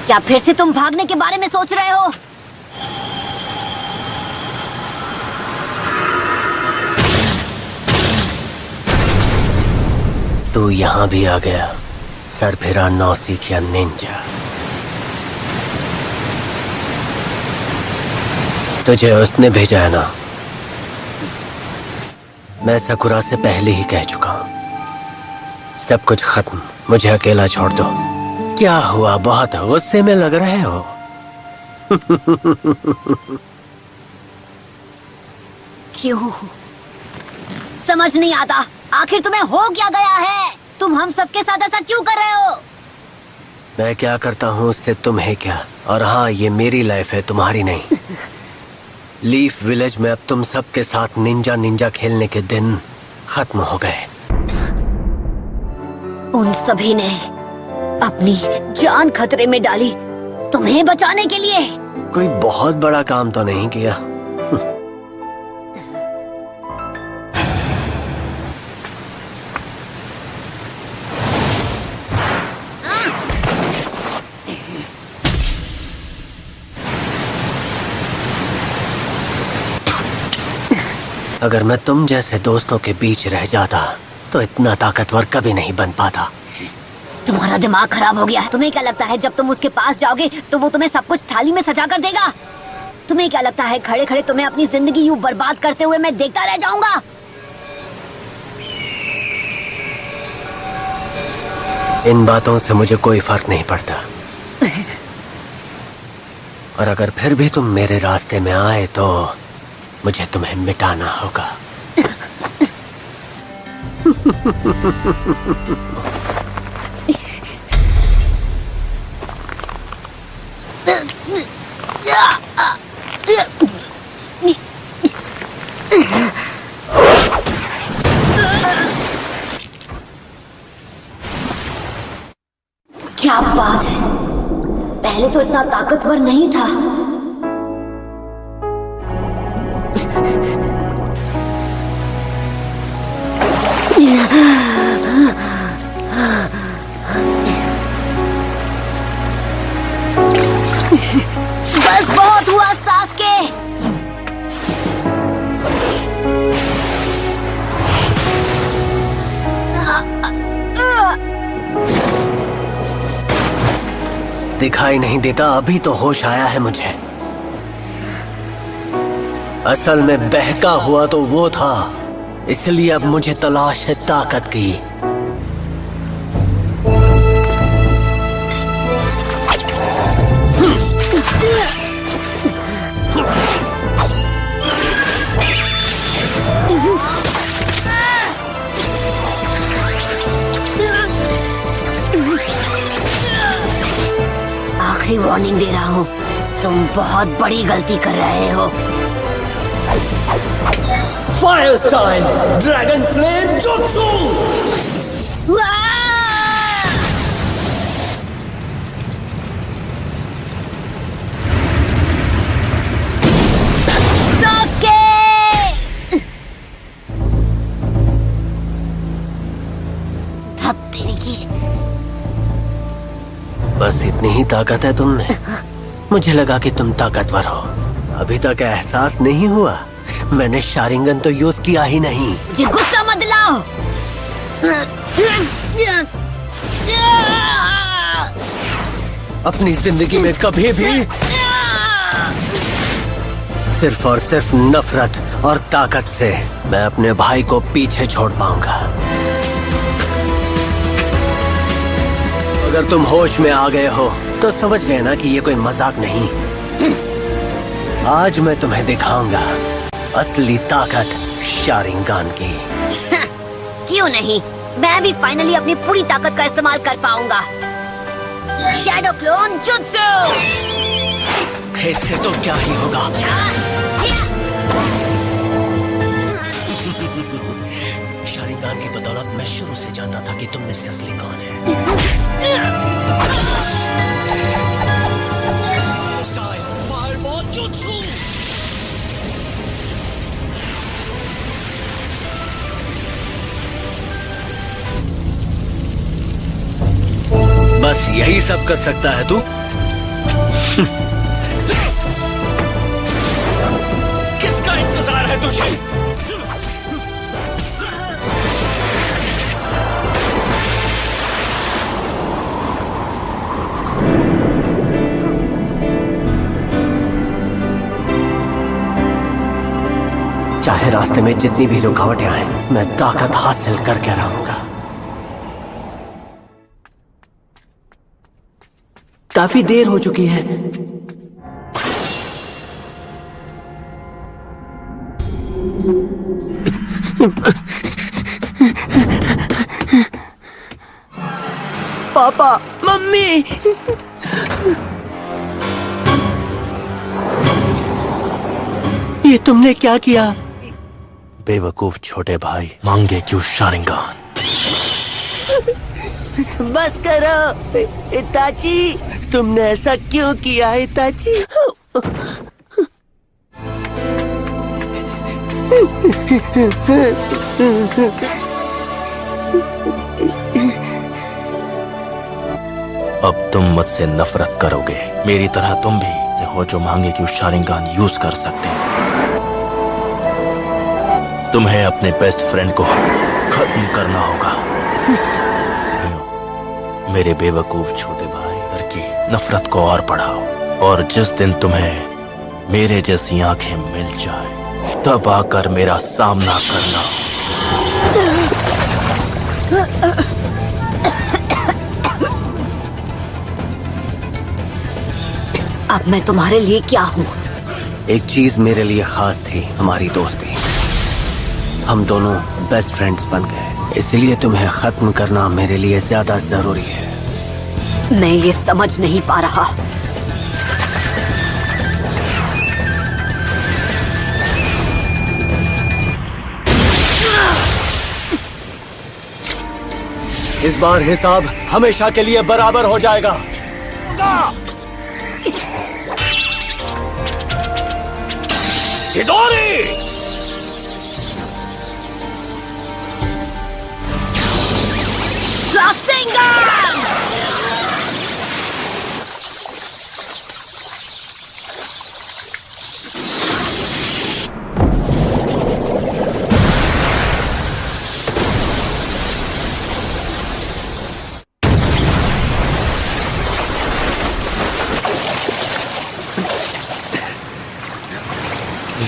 क्या फिर से तुम भागने के बारे में सोच रहे हो? तू यहाँ भी आ गया, सरफिरा नौसिखिया निंजा। तुझे उसने भेजा है ना? मैं सकुरा से पहले ही कह चुका हूं, सब कुछ खत्म, मुझे अकेला छोड़ दो। क्या हुआ, बहुत गुस्से में लग रहे हो? क्यों? समझ नहीं आता, आखिर तुम्हें हो क्या गया है? तुम हम सबके साथ ऐसा क्यों कर रहे हो? मैं क्या करता हूँ उससे तुम्हें क्या? और हाँ, ये मेरी लाइफ है, तुम्हारी नहीं। लीफ विलेज में अब तुम सबके साथ निंजा निंजा खेलने के दिन खत्म हो गए। उन सभी ने अपनी जान खतरे में डाली तुम्हें बचाने के लिए। कोई बहुत बड़ा काम तो नहीं किया। अगर मैं तुम जैसे दोस्तों के बीच रह जाता तो इतना ताकतवर कभी नहीं बन पाता। तुम्हारा दिमाग खराब हो गया है। तुम्हें क्या लगता है जब तुम उसके पास जाओगे तो वो तुम्हें सब कुछ थाली में सजा कर देगा? तुम्हें क्या लगता है खड़े खड़े तुम्हें अपनी जिंदगी यूं बर्बाद करते हुए मैं देखता रह जाऊंगा? इन बातों से मुझे कोई फर्क नहीं पड़ता। और अगर फिर भी तुम मेरे रास्ते में आए तो मुझे तुम्हें मिटाना होगा। क्या बात है, पहले तो इतना ताकतवर नहीं था। बस बहुत हुआ सास्के। दिखाई नहीं देता, अभी तो होश आया है मुझे। असल में बहका हुआ तो वो था, इसलिए अब मुझे तलाश है ताकत की। आखिरी वार्निंग दे रहा हूँ, तुम बहुत बड़ी गलती कर रहे हो। फायर स्टाइल ड्रैगन फ्लेम जुत्सु। सास्के! धत तेरी की। बस इतनी ही ताकत है तुम में? मुझे लगा कि तुम ताकतवर हो। अभी तक एहसास नहीं हुआ? मैंने शारिंगन तो यूज किया ही नहीं। ये गुस्सा मत दिलाओ। अपनी जिंदगी में कभी भी सिर्फ और सिर्फ नफरत और ताकत से मैं अपने भाई को पीछे छोड़ पाऊंगा। अगर तुम होश में आ गए हो तो समझ गए ना कि ये कोई मजाक नहीं। आज मैं तुम्हें दिखाऊंगा असली ताकत शारिंगान की। क्यों नहीं, मैं भी फाइनली अपनी पूरी ताकत का इस्तेमाल कर पाऊंगा। Shadow clone jutsu. इससे तो क्या ही होगा। शारिंगान की बदौलत मैं शुरू से जानता था कि तुम में से असली कौन है। Fireball jutsu. बस यही सब कर सकता है तू? किसका इंतजार है तुझे? चाहे रास्ते में जितनी भी रुकावटें आए, मैं ताकत हासिल करके रहूंगा। काफी देर हो चुकी है। पापा, मम्मी, ये तुमने क्या किया? बेवकूफ छोटे भाई, मांगे क्यों शारिंगान? बस करो इताची, तुमने ऐसा क्यों किया इताची? अब तुम मुझसे नफरत करोगे, मेरी तरह तुम भी हो जो मांगे क्यों शारिंगान यूज कर सकते हो। तुम्हें अपने बेस्ट फ्रेंड को खत्म करना होगा। मेरे बेवकूफ छोटे भाई, घर की नफरत को और बढ़ाओ, और जिस दिन तुम्हें मेरे जैसी आंखें मिल जाए तब आकर मेरा सामना करना। अब मैं तुम्हारे लिए क्या हूँ? एक चीज मेरे लिए खास थी, हमारी दोस्ती। हम दोनों बेस्ट फ्रेंड्स बन गए, इसलिए तुम्हें खत्म करना मेरे लिए ज्यादा जरूरी है। मैं ये समझ नहीं पा रहा। इस बार हिसाब हमेशा के लिए बराबर हो जाएगा। हिदोरी! रासेंगन!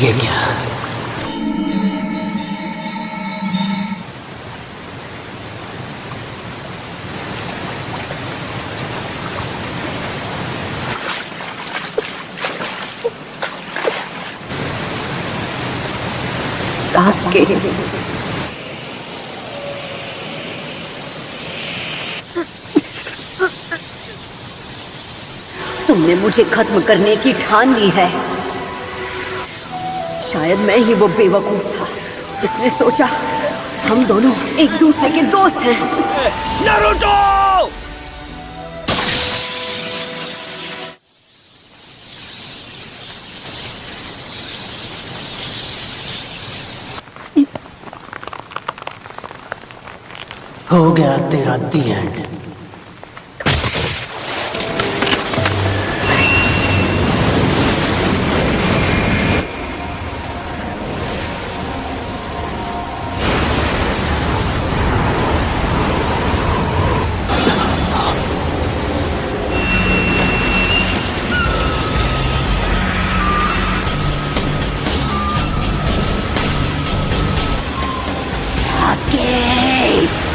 ये क्या? सास्के, तुमने मुझे खत्म करने की ठान ली है। शायद मैं ही वो बेवकूफ था जिसने सोचा हम दोनों एक दूसरे के दोस्त हैं। नारुतो! हो गया तेरा दी एंड।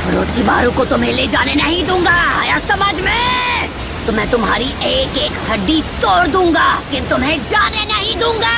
रोचिमारू को तुम्हें ले जाने नहीं दूंगा, आया समझ में? तो मैं तुम्हारी एक एक हड्डी तोड़ दूंगा, लेकिन तुम्हें जाने नहीं दूंगा।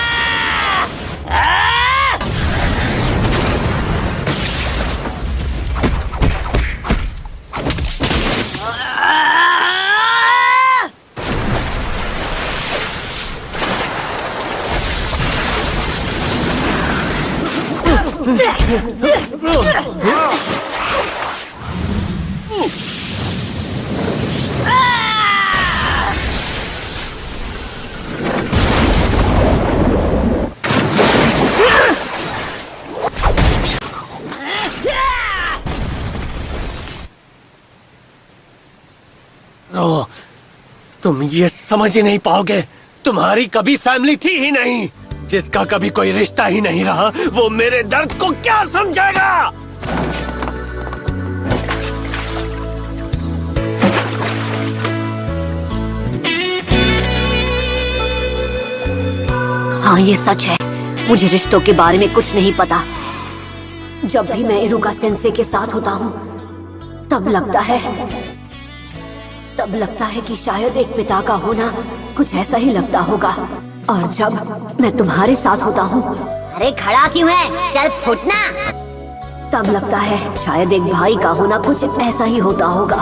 तुम ये समझ ही नहीं पाओगे, तुम्हारी कभी फैमिली थी ही नहीं। जिसका कभी कोई रिश्ता ही नहीं रहा, वो मेरे दर्द को क्या समझेगा? हाँ, ये सच है, मुझे रिश्तों के बारे में कुछ नहीं पता। जब भी मैं इरुका सेंसे के साथ होता हूँ, तब लगता है कि शायद एक पिता का होना कुछ ऐसा ही लगता होगा। और जब मैं तुम्हारे साथ होता हूँ, अरे खड़ा क्यों है, चल फुटना। तब लगता है शायद एक भाई का होना कुछ ऐसा ही होता होगा।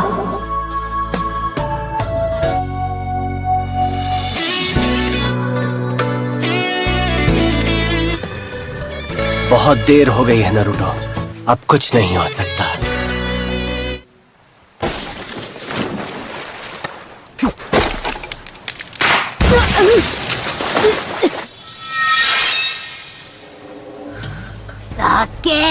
बहुत देर हो गई है नारुतो, अब कुछ नहीं हो सकता। सास्के!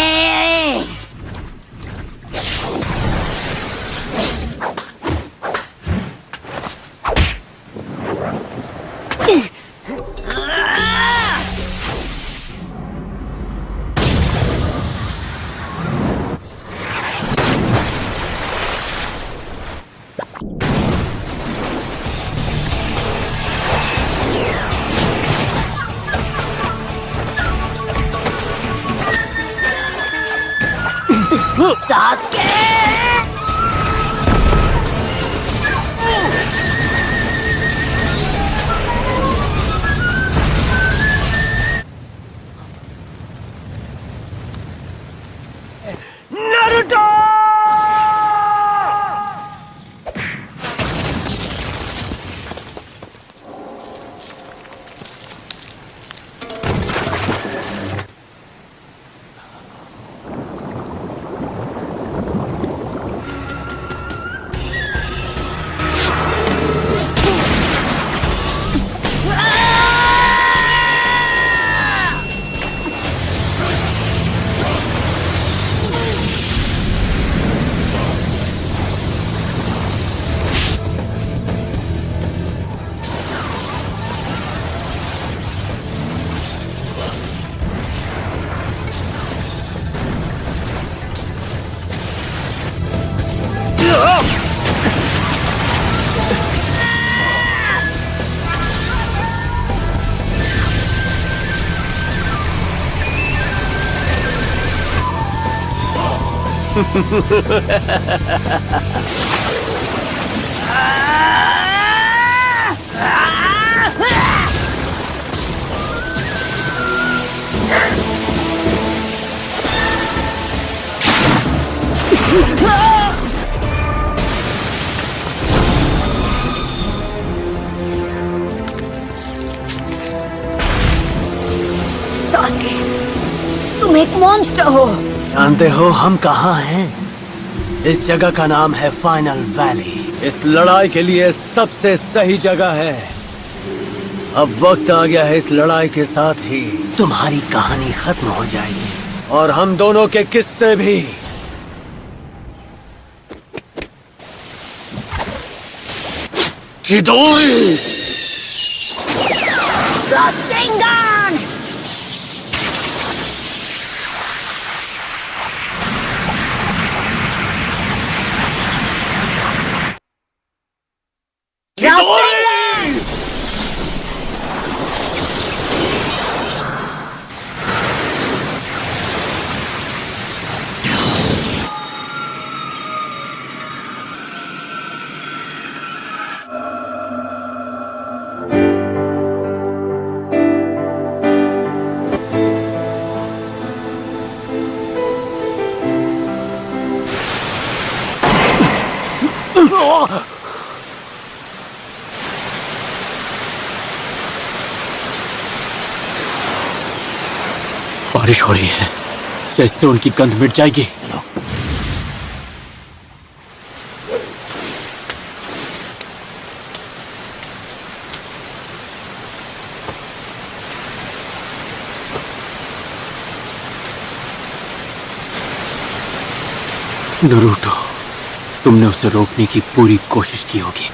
सास्के! नारुतो! सास्के, तुम एक मॉन्स्टर हो। जानते हो हम कहाँ हैं? इस जगह का नाम है फाइनल वैली। इस लड़ाई के लिए सबसे सही जगह है। अब वक्त आ गया है, इस लड़ाई के साथ ही तुम्हारी कहानी खत्म हो जाएगी और हम दोनों के किस्से भी। चिदोरी! रासेंगान! बारिश हो रही है, जैसे उनकी गंध मिट जाएगी। नारुतो, तुमने उसे रोकने की पूरी कोशिश की होगी,